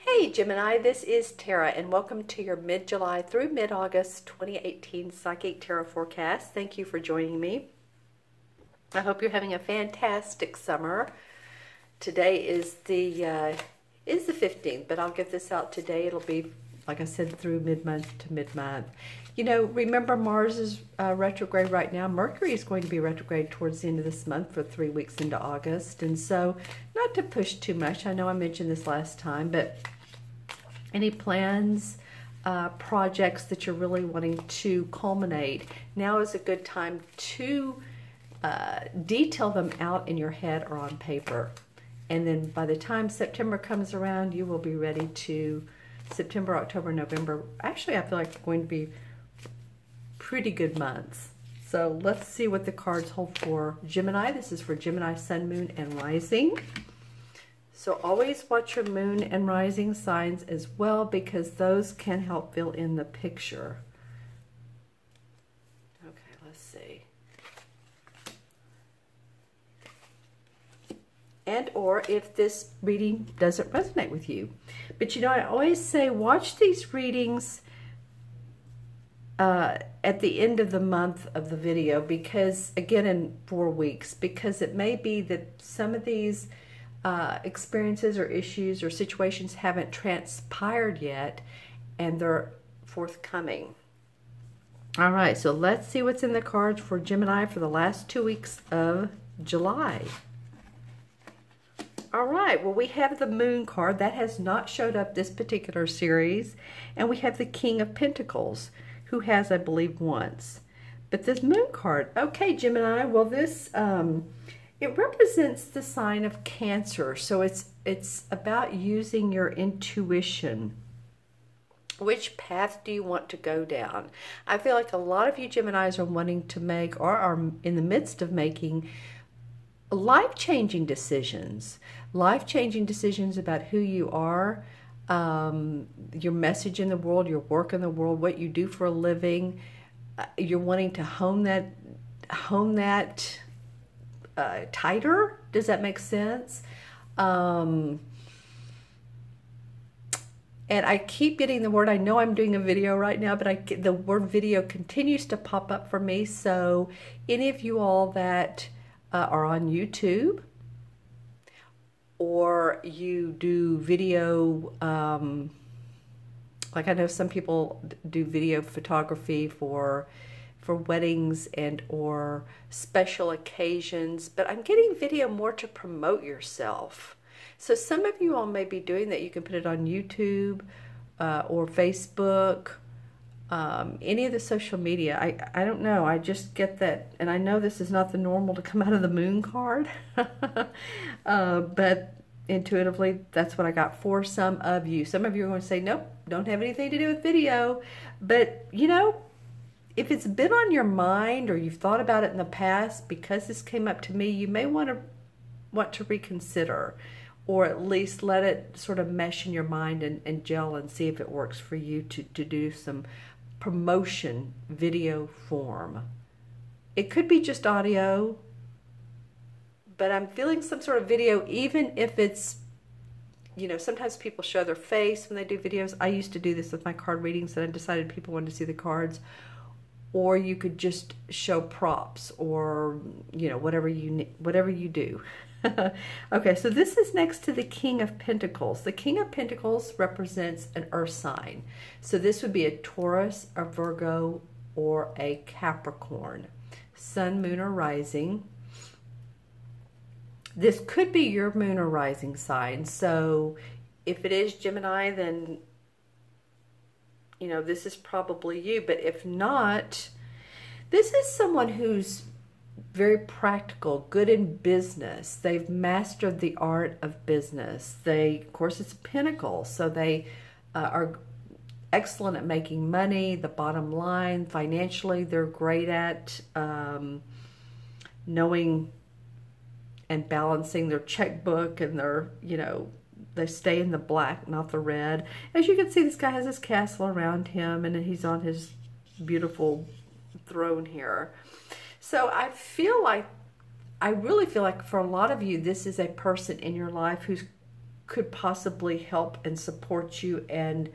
Hey Gemini, this is Tara and welcome to your mid-July through mid-August 2018 Psychic Tarot forecast. Thank you for joining me. I hope you're having a fantastic summer. Today is the 15th, but I'll get this out today. It'll be, like I said, through mid-month to mid-month. You know, remember Mars is retrograde right now. Mercury is going to be retrograde towards the end of this month for 3 weeks into August. And so, not to push too much. I know I mentioned this last time, but any plans, projects that you're really wanting to culminate, now is a good time to detail them out in your head or on paper. And then by the time September comes around, you will be ready to, September, October, November. Actually, I feel like it's going to be pretty good months. So let's see what the cards hold for Gemini. This is for Gemini, Sun, Moon, and Rising. So always watch your moon and rising signs as well, because those can help fill in the picture. Okay, let's see. And or if this reading doesn't resonate with you. But you know, I always say watch these readings at the end of the month of the video, because again in 4 weeks, because it may be that some of these experiences or issues or situations haven't transpired yet and they're forthcoming. All right, so let's see what's in the cards for Gemini for the last 2 weeks of July. All right, well, we have the Moon card. That has not showed up this particular series. And we have the King of Pentacles, who has, I believe, once. But this Moon card, okay, Gemini, well, this, it represents the sign of Cancer. So it's about using your intuition. Which path do you want to go down? I feel like a lot of you Geminis are wanting to make, or are in the midst of making, life-changing decisions. Life-changing decisions about who you are, your message in the world, your work in the world, what you do for a living. You're wanting to hone that tighter. Does that make sense? And I keep getting the word, I know I'm doing a video right now, but the word video continues to pop up for me. So any of you all that are on YouTube, or you do video, like I know some people do video photography for weddings and or special occasions, but I'm getting video more to promote yourself. So some of you all may be doing that. You can put it on YouTube or Facebook, any of the social media. I don't know. I just get that. And I know this is not the normal to come out of the Moon card, but intuitively, that's what I got for some of you. Some of you are going to say, nope, don't have anything to do with video. But, you know, if it's been on your mind or you've thought about it in the past, because this came up to me, you may want to reconsider, or at least let it sort of mesh in your mind and gel and see if it works for you to do some promotion video form. It could be just audio, but I'm feeling some sort of video, even if it's, you know, sometimes people show their face when they do videos. I used to do this with my card readings, and I decided people wanted to see the cards. Or you could just show props, or, you know, whatever you do. Okay, so this is next to the King of Pentacles. The King of Pentacles represents an earth sign. So this would be a Taurus, a Virgo, or a Capricorn. Sun, Moon, or Rising. This could be your Moon or Rising sign. So if it is Gemini, then, you know, this is probably you. But if not, this is someone who's very practical, good in business. They've mastered the art of business. Of course, it's Pentacle, so they are excellent at making money, the bottom line. Financially, they're great at knowing and balancing their checkbook, and their, you know, they stay in the black, not the red. As you can see, this guy has his castle around him, and he's on his beautiful throne here. So I really feel like for a lot of you, this is a person in your life who's could possibly help and support you and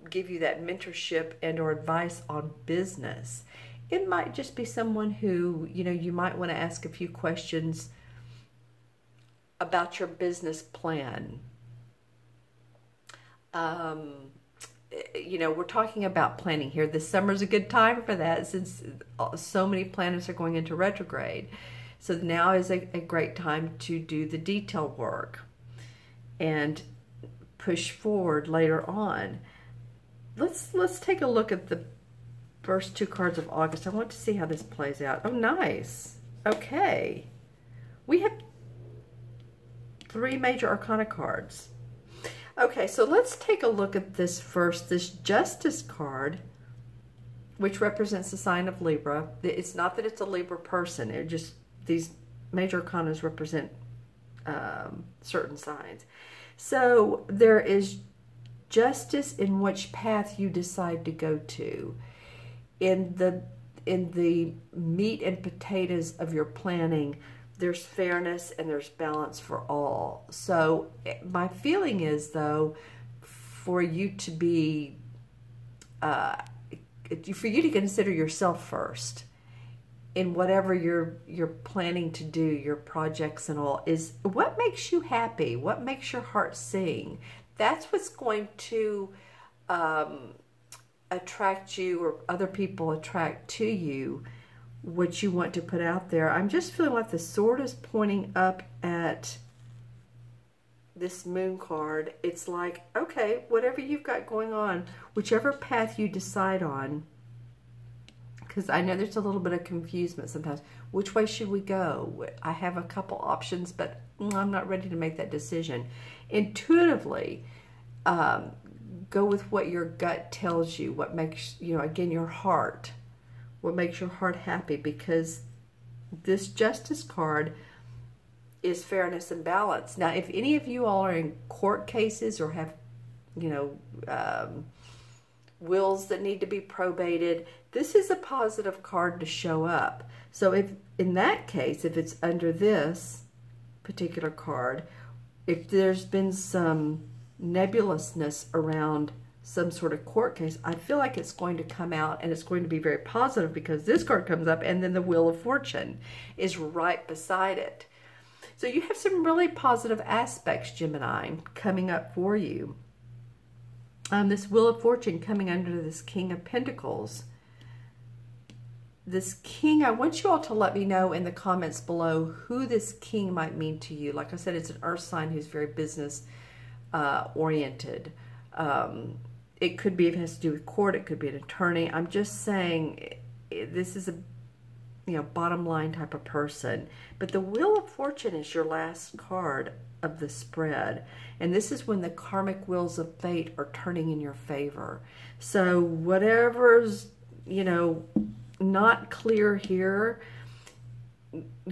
give you that mentorship and or advice on business. It might just be someone who, you know, you might want to ask a few questions about your business plan. You know, we're talking about planning here. This summer's a good time for that since so many planets are going into retrograde. So now is a great time to do the detail work and push forward later on. Let's take a look at the first 2 cards of August. I want to see how this plays out. Oh, nice. Okay. We have 3 major arcana cards. Okay, so let's take a look at this first. This Justice card, which represents the sign of Libra. It's not that it's a Libra person. It just, these major arcanas represent certain signs. So there is justice in which path you decide to go to. In the meat and potatoes of your planning, there's fairness and there's balance for all. So my feeling is, though, for you to be, for you to consider yourself first in whatever you're planning to do, your projects and all, is what makes you happy, what makes your heart sing. That's what's going to attract you, or other people attract to you what you want to put out there. I'm just feeling like the sword is pointing up at this moon card. It's like, okay, whatever you've got going on, whichever path you decide on, because I know there's a little bit of confusion sometimes. Which way should we go? I have a couple options, but I'm not ready to make that decision. Intuitively, go with what your gut tells you, what makes, you know, again, your heart, what makes your heart happy, because this Justice card is fairness and balance. Now, if any of you all are in court cases or have, you know, wills that need to be probated, this is a positive card to show up. So if, in that case, if it's under this particular card, if there's been some nebulousness around some sort of court case, I feel like it's going to come out and it's going to be very positive, because this card comes up and then the Wheel of Fortune is right beside it. So you have some really positive aspects, Gemini, coming up for you. This Wheel of Fortune coming under this King of Pentacles. This King, I want you all to let me know in the comments below who this King might mean to you. Like I said, it's an earth sign who's very business oriented. It could be, if it has to do with court, it could be an attorney. I'm just saying this is a, you know, bottom line type of person. But the Wheel of Fortune is your last card of the spread. And this is when the karmic wheels of fate are turning in your favor. So whatever's, you know, not clear here,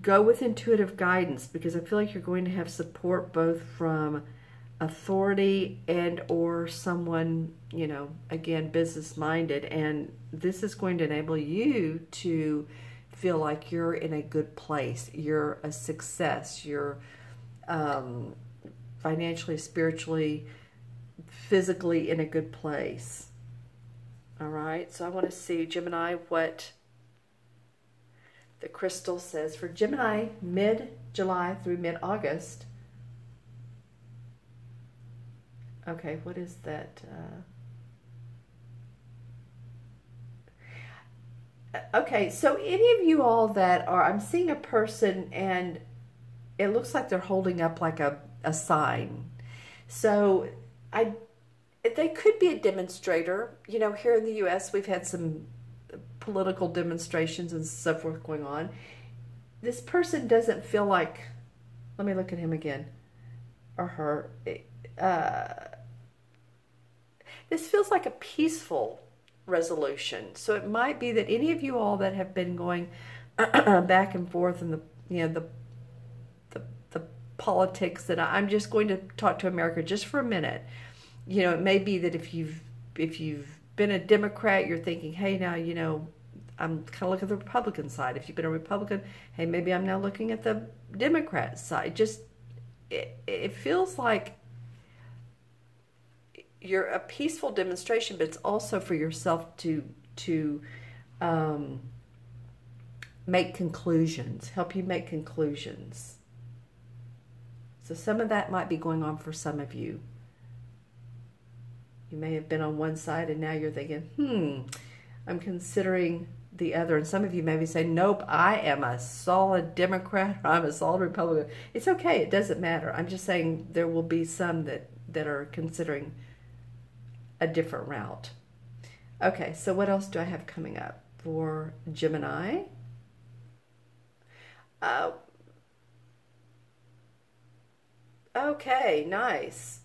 go with intuitive guidance, because I feel like you're going to have support both from authority and or someone, you know, again, business minded, and this is going to enable you to feel like you're in a good place, you're a success, you're financially, spiritually, physically in a good place. All right, so I want to see, Gemini, what the crystal says for Gemini mid-July through mid-August. Okay, what is that? Okay, so any of you all that are, I'm seeing a person and it looks like they're holding up like a sign. So they could be a demonstrator. You know, here in the U.S., we've had some political demonstrations and so forth going on. This person doesn't feel like, let me look at him again, or her. This feels like a peaceful resolution. So it might be that any of you all that have been going back and forth in the, you know, the politics, that I'm just going to talk to America just for a minute. You know, it may be that if you've been a Democrat, you're thinking, hey, now, you know, I'm kind of looking at the Republican side. If you've been a Republican, hey, maybe I'm now looking at the Democrat side. Just it feels like you're a peaceful demonstration, but it's also for yourself to make conclusions, help you make conclusions. So some of that might be going on for some of you. You may have been on one side and now you're thinking, I'm considering the other. And some of you maybe say, nope, I am a solid Democrat, or I'm a solid Republican. It's okay, it doesn't matter. I'm just saying there will be some that are considering a different route. Okay, so what else do I have coming up for Gemini? Okay, nice.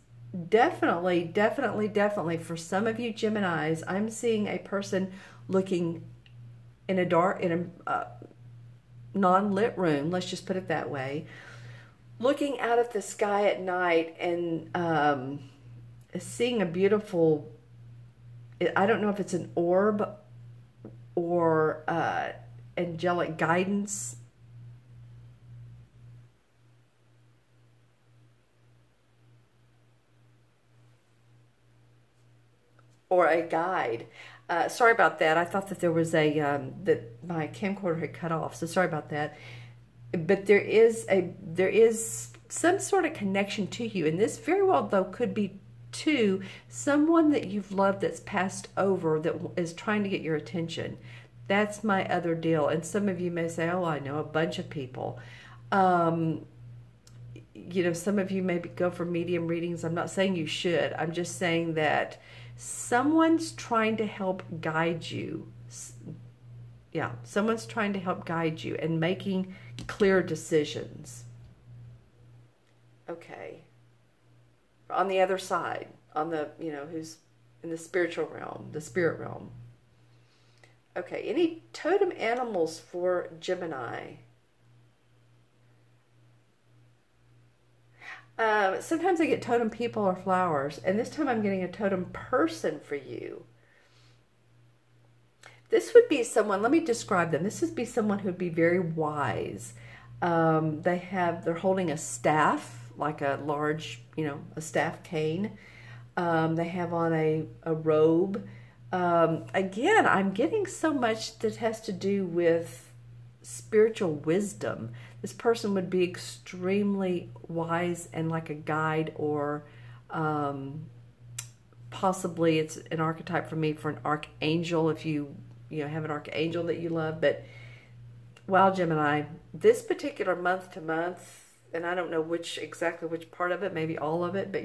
Definitely, definitely, definitely. For some of you Geminis, I'm seeing a person looking in a non-lit room, let's just put it that way, looking out at the sky at night and seeing a beautiful, I don't know if it's an orb or angelic guidance. Or a guide. Sorry about that. I thought that there was that my camcorder had cut off. So sorry about that. But there is some sort of connection to you, and this very well though could be to someone that you've loved that's passed over that is trying to get your attention. That's my other deal. And some of you may say, "Oh, I know a bunch of people." You know, some of you maybe go for medium readings. I'm not saying you should. I'm just saying that someone's trying to help guide you. Yeah, someone's trying to help guide you and making clear decisions. Okay. On the other side, on the, you know, who's in the spiritual realm, the spirit realm. Okay, any totem animals for Gemini? Sometimes I get totem people or flowers, and this time I'm getting a totem person for you. This would be someone, let me describe them. This would be someone who would be very wise. They're holding a staff, like a large, you know, a staff cane. They have on a robe. Again, I'm getting so much that has to do with spiritual wisdom. This person would be extremely wise and like a guide, or possibly it's an archetype for me for an archangel if you have an archangel that you love. But wow, Gemini, this particular month to month, and I don't know exactly which part of it, maybe all of it, but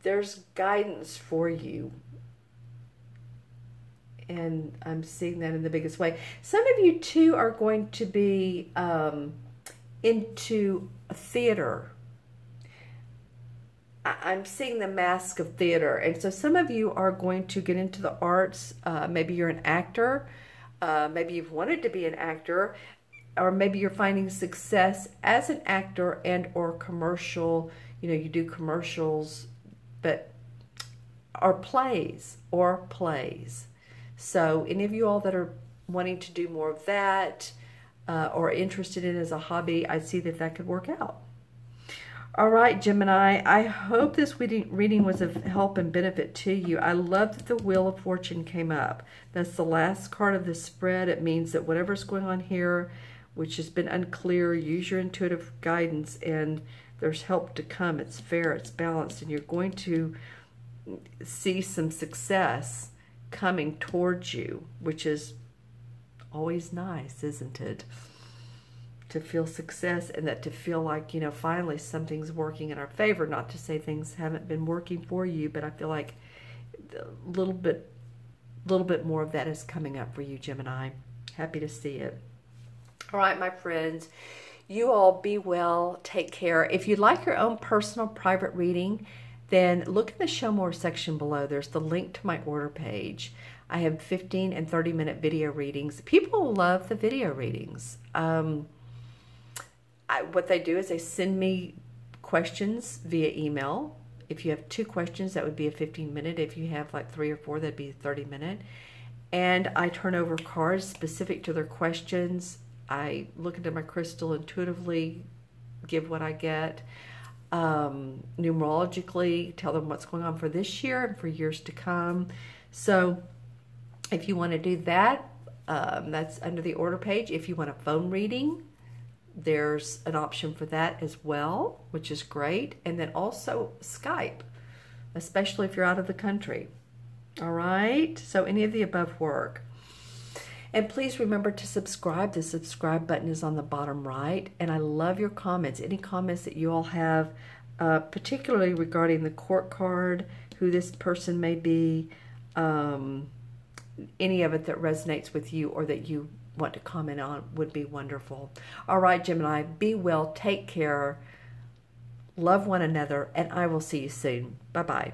there's guidance for you. And I'm seeing that in the biggest way. Some of you too are going to be into theater. I'm seeing the mask of theater. And so some of you are going to get into the arts. Maybe you're an actor. Maybe you've wanted to be an actor. Or maybe you're finding success as an actor and or commercial. You know, you do commercials, or plays. So any of you all that are wanting to do more of that or interested in it as a hobby, I see that could work out. All right, Gemini, I hope this reading was of help and benefit to you. I love that the Wheel of Fortune came up. That's the last card of the spread. It means that whatever's going on here, which has been unclear, use your intuitive guidance and there's help to come. It's fair, it's balanced, and you're going to see some success coming towards you, which is always nice, isn't it? To feel success and that to feel like, you know, finally something's working in our favor. Not to say things haven't been working for you, but I feel like a little bit more of that is coming up for you, Gemini. Happy to see it. All right, my friends, you all be well, take care. If you'd like your own personal private reading, then look in the Show More section below. There's the link to my order page. I have 15 and 30-minute video readings. People love the video readings. What they do is they send me questions via email. If you have 2 questions, that would be a 15-minute. If you have like 3 or 4, that'd be a 30-minute. And I turn over cards specific to their questions. I look into my crystal intuitively, give what I get. Numerologically, tell them what's going on for this year and for years to come. So if you want to do that, that's under the order page. If you want a phone reading, there's an option for that as well, which is great. And then also Skype, especially if you're out of the country. All right, so any of the above work. And please remember to subscribe. The subscribe button is on the bottom right. And I love your comments. Any comments that you all have, particularly regarding the court card, who this person may be, any of it that resonates with you or that you want to comment on would be wonderful. All right, Gemini, be well, take care, love one another, and I will see you soon. Bye-bye.